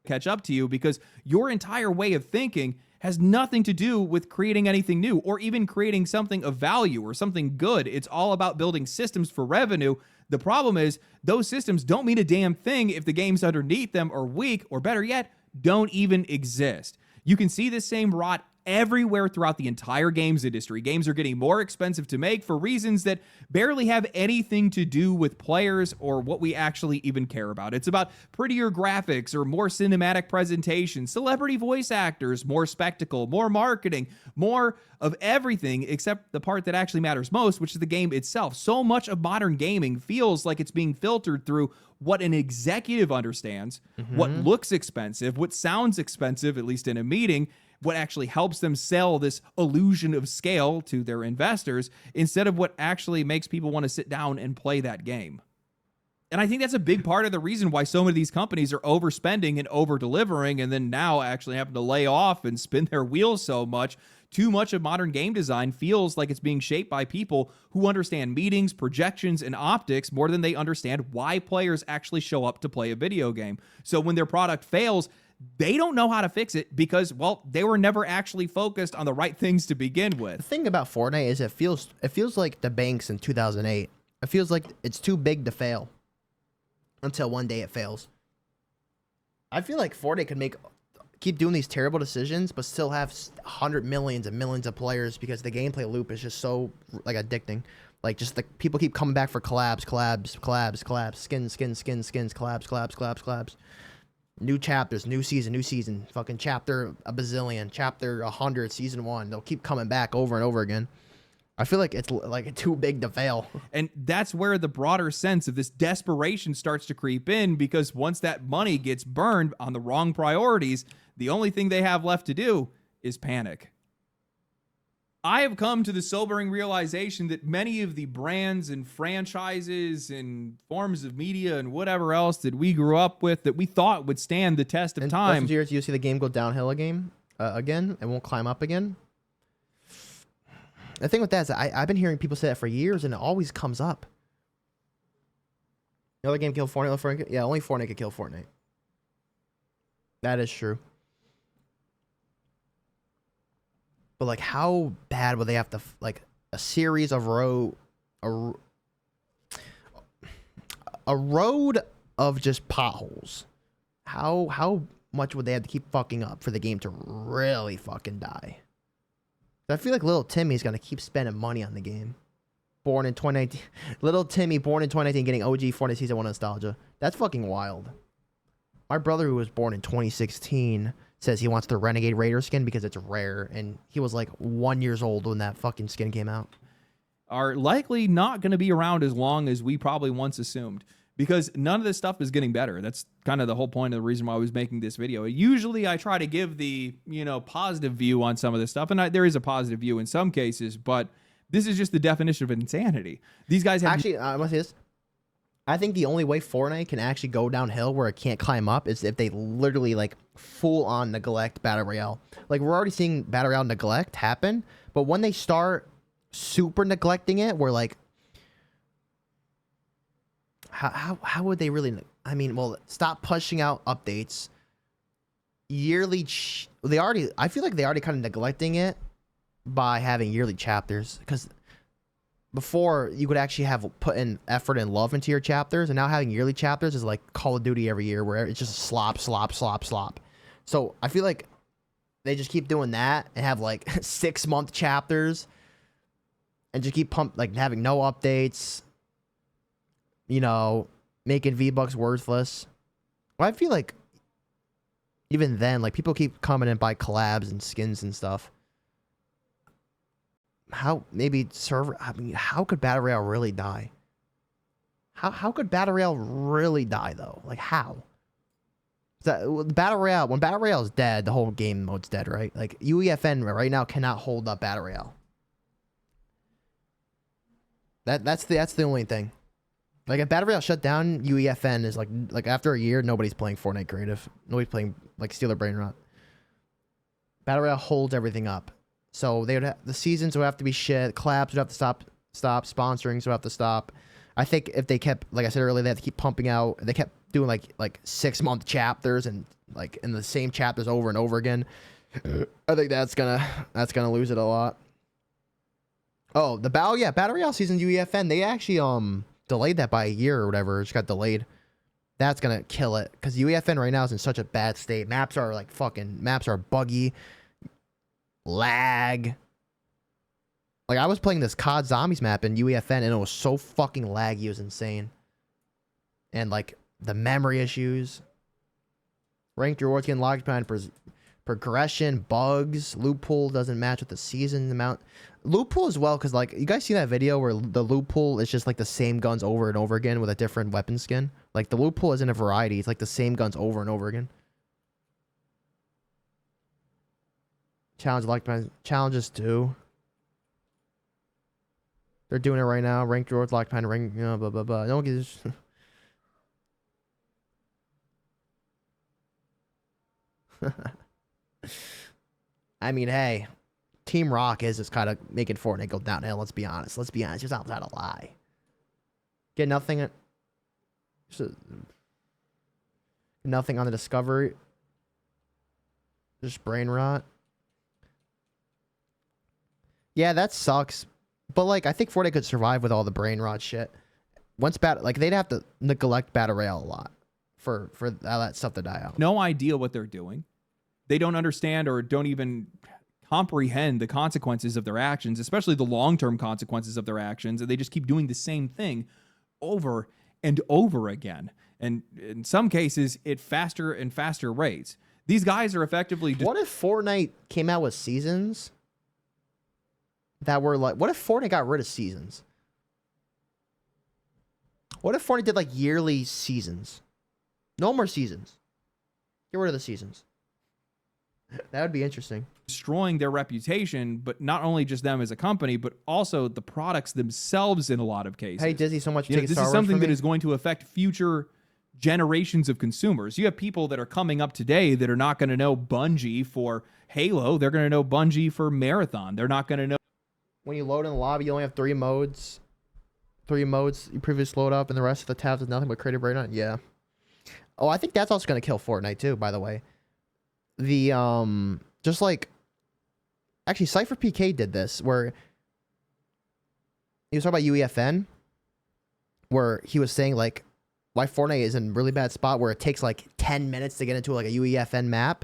Catch up to you because your entire way of thinking has nothing to do with creating anything new or even creating something of value or something good. It's all about building systems for revenue. The problem is those systems don't mean a damn thing if the games underneath them are weak or, better yet, don't even exist. You can see this same rot everywhere throughout the entire games industry. Games are getting more expensive to make for reasons that barely have anything to do with players or what we actually even care about. It's about prettier graphics or more cinematic presentation, celebrity voice actors, more spectacle, more marketing, more of everything except the part that actually matters most, which is the game itself. So much of modern gaming feels like it's being filtered through what an executive understands, what looks expensive, what sounds expensive, at least in a meeting, what actually helps them sell this illusion of scale to their investors instead of what actually makes people want to sit down and play that game. And I think that's a big part of the reason why so many of these companies are overspending and over-delivering and then now actually having to lay off and spin their wheels so much. Too much of modern game design feels like it's being shaped by people who understand meetings, projections, and optics more than they understand why players actually show up to play a video game. So when their product fails, they don't know how to fix it because, well, they were never actually focused on the right things to begin with. The thing about Fortnite is it feels like the banks in 2008. It feels like it's too big to fail until one day it fails. I feel like Fortnite could keep doing these terrible decisions, but still have millions and millions of players because the gameplay loop is just so like addicting. Like just the people keep coming back for collabs, skins, collabs. New chapters, new season, fucking chapter a bazillion, chapter 100, season 1. They'll keep coming back over and over again. I feel like it's like too big to fail. And that's where the broader sense of this desperation starts to creep in, because once that money gets burned on the wrong priorities, the only thing they have left to do is panic. I have come to the sobering realization that many of the brands and franchises and forms of media and whatever else that we grew up with that we thought would stand the test of time. Years, you see the game go downhill again. It won't climb up again. The thing with that is I've been hearing people say that for years, and it always comes up. The other game killed Fortnite. Yeah, only Fortnite could kill Fortnite. That is true. But like, how bad would they have to like a series of a road of just potholes? How much would they have to keep fucking up for the game to really fucking die? I feel like little Timmy's gonna keep spending money on the game. Born in 2019, little Timmy born in 2019 getting OG Fortnite Season 1 nostalgia. That's fucking wild. My brother, who was born in 2016, says he wants the Renegade Raider skin because it's rare, and he was like 1 year old when that fucking skin came out. Are likely not going to be around as long as we probably once assumed, because none of this stuff is getting better. That's kind of the whole point of the reason why I was making this video. Usually I try to give the, positive view on some of this stuff, and there is a positive view in some cases, but this is just the definition of insanity. These guys have... Actually, I want to say this. I think the only way Fortnite can actually go downhill where it can't climb up is if they literally, like, full-on neglect Battle Royale. Like, we're already seeing Battle Royale neglect happen, but when they start super neglecting it, we're like... How would they really... I mean, well, stop pushing out updates. Yearly... I feel like they already kind of neglecting it by having yearly chapters, because... Before, you could actually have put in effort and love into your chapters, and now having yearly chapters is like Call of Duty every year, where it's just slop. So I feel like they just keep doing that and have like 6-month chapters, and just keep having no updates. Making V-Bucks worthless. Well, I feel like even then, like, people keep coming and buy collabs and skins and stuff. How could Battle Royale really die? How could Battle Royale really die, though? Like, how? When Battle Royale is dead, the whole game mode's dead, right? Like, UEFN right now cannot hold up Battle Royale. That's the only thing. Like, if Battle Royale shut down, UEFN is like after a year, nobody's playing Fortnite creative. Nobody's playing like Steal Their Brain Rot. Battle Royale holds everything up. So the seasons would have to be shit. Collabs would have to stop. Sponsorings would have to stop. I think if they kept, like I said earlier, they have to keep pumping out. They kept doing like 6-month chapters and like in the same chapters over and over again. I think that's gonna lose it a lot. Oh, Battle Royale season UEFN, they actually delayed that by a year or whatever. It just got delayed. That's gonna kill it, because UEFN right now is in such a bad state. Maps are buggy. Lag. Like, I was playing this COD Zombies map in UEFN, and it was so fucking laggy, it was insane. And like the memory issues, ranked rewards getting locked behind progression, bugs, loot pool doesn't match with the season amount. Loot pool as well, because like, you guys see that video where the loot pool is just like the same guns over and over again with a different weapon skin? Like, the loot pool isn't a variety, it's like the same guns over and over again. Challenges too. They're doing it right now. Ranked rewards locked behind rank. Blah blah blah. No one gives. I mean, hey, Team Rock is just kind of making Fortnite go downhill. Let's be honest. Just not a lie. Get nothing. Nothing on the Discovery. Just brain rot. Yeah, that sucks. But like, I think Fortnite could survive with all the brain rot shit. They'd have to neglect Battle Royale a lot for all that stuff to die out. No idea what they're doing. They don't understand or don't even comprehend the consequences of their actions, especially the long-term consequences of their actions, and they just keep doing the same thing over and over again. and in some cases, at faster and faster rates. These guys are effectively. What if Fortnite came out with seasons that were like? What if Fortnite got rid of seasons? What if Fortnite did like yearly seasons? No more seasons. Get rid of the seasons. That would be interesting. Destroying their reputation, but not only just them as a company, but also the products themselves in a lot of cases. Hey, Disney, so much for taking this Star is Wars something from that me. is going to affect future generations of consumers. You have people that are coming up today that are not going to know Bungie for Halo. They're going to know Bungie for Marathon. They're not going to know. When you load in the lobby, you only have 3 modes. 3 modes you previously load up, and the rest of the tabs is nothing but creative breakdown. Yeah. Oh, I think that's also going to kill Fortnite too, by the way. The, just like, actually, Cypher PK did this, where he was talking about UEFN, where he was saying, like, why Fortnite is in a really bad spot, where it takes, like, 10 minutes to get into, like, a UEFN map.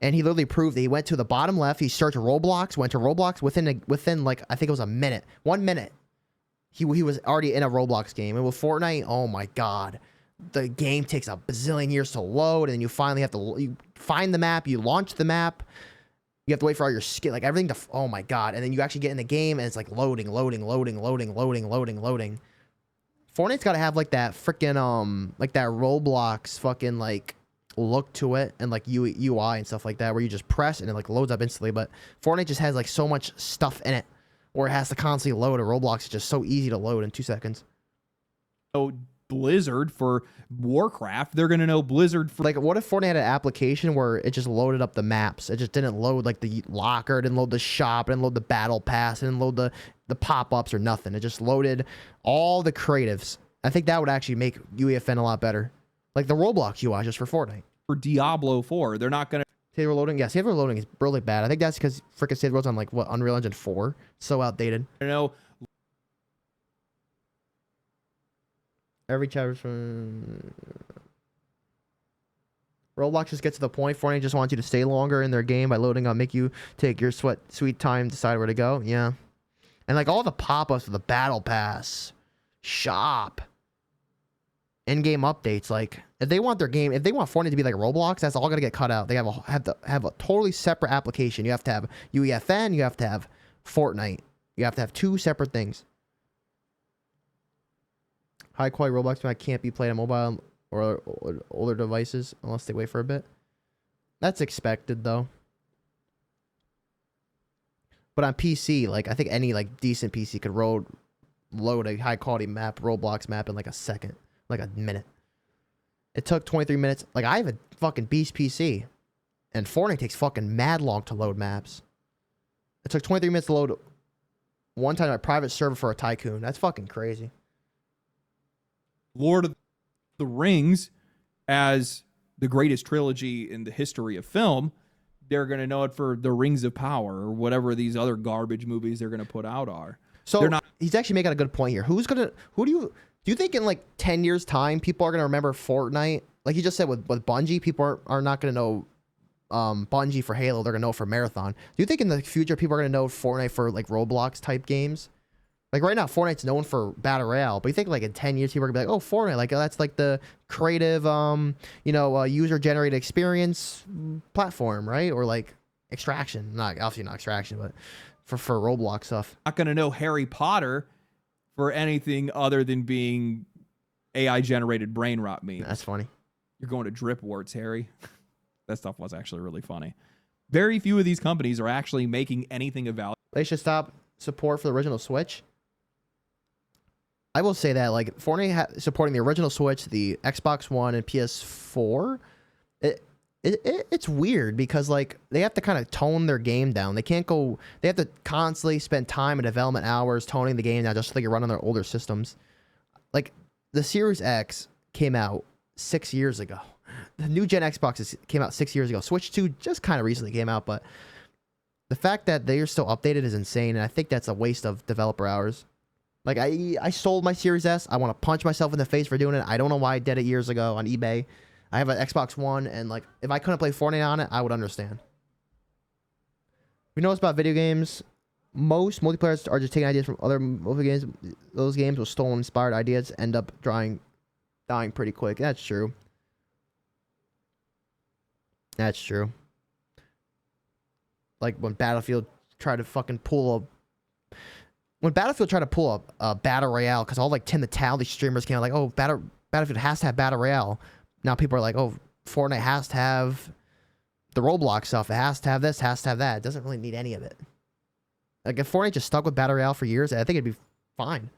And he literally proved that he went to the bottom left, he searched Roblox, went to Roblox within like, I think it was a minute. 1 minute. He was already in a Roblox game. And with Fortnite, oh my God. The game takes a bazillion years to load, and you finally have to you find the map, you launch the map, you have to wait for all your skin, like everything to, oh my God. And then you actually get in the game, and it's like loading. Fortnite's got to have like that freaking, like that Roblox fucking like look to it, and like UI and stuff like that, where you just press and it like loads up instantly. But Fortnite just has like so much stuff in it, where it has to constantly load, and Roblox is just so easy to load in 2 seconds. Oh, Blizzard for Warcraft. They're going to know Blizzard for. Like, what if Fortnite had an application where it just loaded up the maps? It just didn't load like the locker, it didn't load the shop, it didn't load the battle pass, it didn't load the pop-ups or nothing. It just loaded all the creatives. I think that would actually make UEFN a lot better. Like the Roblox UI just for Fortnite. For Diablo 4. They're not going to. Saber loading? Yeah, Saber loading is really bad. I think that's because freaking Saber loads on like, what, Unreal Engine 4? So outdated. know. Every chapter from Roblox just gets to the point. Fortnite just wants you to stay longer in their game by loading up, make you take your sweet time, decide where to go. Yeah. And like all the pop-ups for the battle pass, shop, in-game updates, like if they want their game, if they want Fortnite to be like Roblox, that's all gonna get cut out. They have to have a totally separate application. You have to have UEFN, you have to have Fortnite. You have to have 2 separate things. High quality Roblox map can't be played on mobile or older devices unless they wait for a bit. That's expected though. But on PC, like I think any like decent PC could load a high quality map, Roblox map in like a second, like a minute. It took 23 minutes. Like I have a fucking beast PC, and Fortnite takes fucking mad long to load maps. It took 23 minutes to load one time on a private server for a tycoon. That's fucking crazy. Lord of the Rings as the greatest trilogy in the history of film. They're going to know it for the Rings of Power or whatever these other garbage movies they're going to put out are. So he's actually making a good point here. Who do you think in like 10 years time people are going to remember Fortnite? Like he just said with Bungie, people are not going to know Bungie for Halo. They're going to know for Marathon. Do you think in the future people are going to know Fortnite for like Roblox type games? Like right now, Fortnite's known for Battle Royale, but you think like in 10 years, people are gonna be like, oh, Fortnite, like that's like the creative, user-generated experience platform, right? Or like Extraction, obviously not Extraction, but for Roblox stuff. Not gonna know Harry Potter for anything other than being AI-generated brain rot memes. That's funny. You're going to drip warts, Harry. That stuff was actually really funny. Very few of these companies are actually making anything of value. They should stop support for the original Switch. I will say that, like, Fortnite supporting the original Switch, the Xbox One, and PS4, it's weird because, like, they have to kind of tone their game down. They have to constantly spend time and development hours toning the game down just so they can run on their older systems. Like, the Series X came out 6 years ago. The new gen Xbox came out 6 years ago. Switch 2 just kind of recently came out, but the fact that they are still updated is insane, and I think that's a waste of developer hours. Like, I sold my Series S. I want to punch myself in the face for doing it. I don't know why I did it years ago on eBay. I have an Xbox One, and, like, if I couldn't play Fortnite on it, I would understand. We know it's about video games. Most multiplayers are just taking ideas from other movie games. Those games with stolen, inspired ideas end up drawing dying pretty quick. That's true. That's true. Like when Battlefield tried to fucking pull a battle royale, because all like Tim the Towel, these streamers came out like, oh, Battlefield has to have battle royale. Now people are like, oh, Fortnite has to have the Roblox stuff. It has to have this, has to have that. It doesn't really need any of it. Like if Fortnite just stuck with battle royale for years, I think it'd be fine.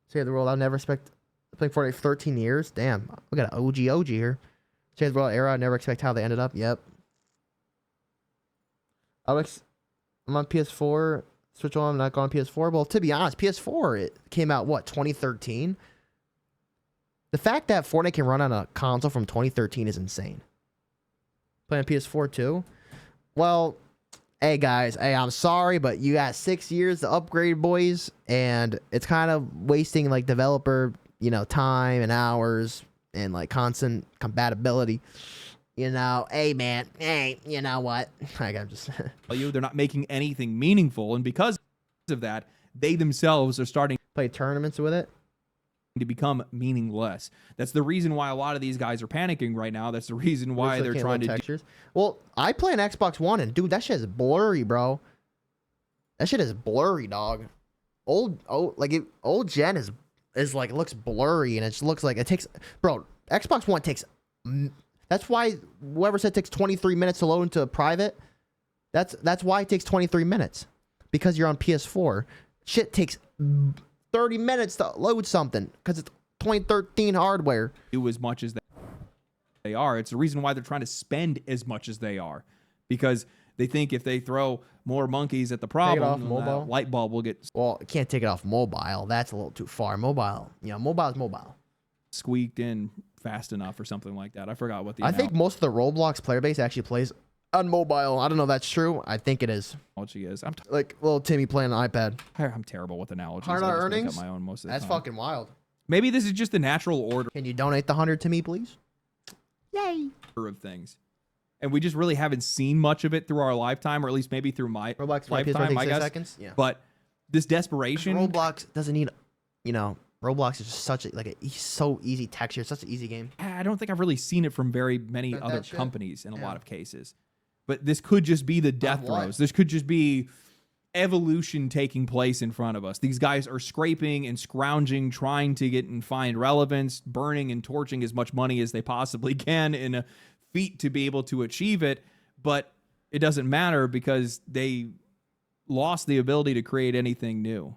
Save the world. I'll never expect playing Fortnite for 13 years. Damn, we got an OG here. Save the world era. I never expect how they ended up. Yep. I'm on PS4. Switch on. I'm not going on PS4. Well, to be honest, PS4 it came out what 2013. The fact that Fortnite can run on a console from 2013 is insane. Playing PS4 too. Well, hey guys, hey, I'm sorry, but you got 6 years to upgrade, boys, and it's kind of wasting like developer, time and hours and like constant compatibility. Hey man, hey, you know what? I'm just they're not making anything meaningful, and because of that, they themselves are starting play tournaments with it to become meaningless. That's the reason why a lot of these guys are panicking right now. That's the reason why they're trying to textures. Well, I play an Xbox One, and dude, that shit is blurry, bro. That shit is blurry, dog. Old gen is like, it looks blurry, and it just looks like it takes, bro. Xbox One takes. That's why whoever said it takes 23 minutes to load into a private. That's why it takes 23 minutes, because you're on PS4. Shit takes 30 minutes to load something because it's 2013 hardware. Do as much as they are. It's the reason why they're trying to spend as much as they are, because they think if they throw more monkeys at the problem, that light bulb will get. Well, you can't take it off mobile. That's a little too far. Mobile, mobile is mobile. Squeaked in fast enough or something like that. I forgot what the. I think most of the Roblox player base actually plays on mobile. I don't know if that's true. I think it is. Analogy is. I'm like little Timmy playing an iPad. I'm terrible with analogies. $100 earnings. My own most of the that's time. Fucking wild. Maybe this is just the natural order. Can you donate the 100 to me, please? Yay! Of things, and we just really haven't seen much of it through our lifetime, or at least maybe through my Roblox lifetime. I guess. Seconds. Yeah. But this desperation. Roblox doesn't need. Roblox is just such a so easy texture. It's such an easy game. I don't think I've really seen it from very many other companies in a lot of cases. But this could just be the death throes. This could just be evolution taking place in front of us. These guys are scraping and scrounging, trying to get and find relevance, burning and torching as much money as they possibly can in a feat to be able to achieve it. But it doesn't matter because they lost the ability to create anything new.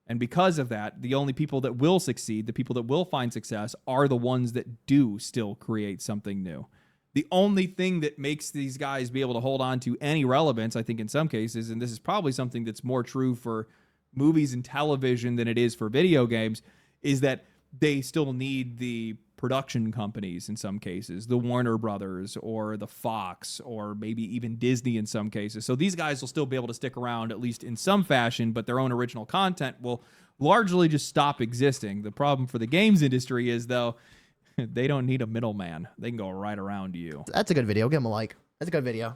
And because of that, the only people that will succeed, the people that will find success, are the ones that do still create something new. The only thing that makes these guys be able to hold on to any relevance, I think in some cases, and this is probably something that's more true for movies and television than it is for video games, is that they still need the production companies in some cases, the Warner Brothers or the Fox or maybe even Disney in some cases. So these guys will still be able to stick around at least in some fashion, but their own original content will largely just stop existing. The problem for the games industry is, though, they don't need a middleman. They can go right around you. That's a good video. Give them a like. That's a good video.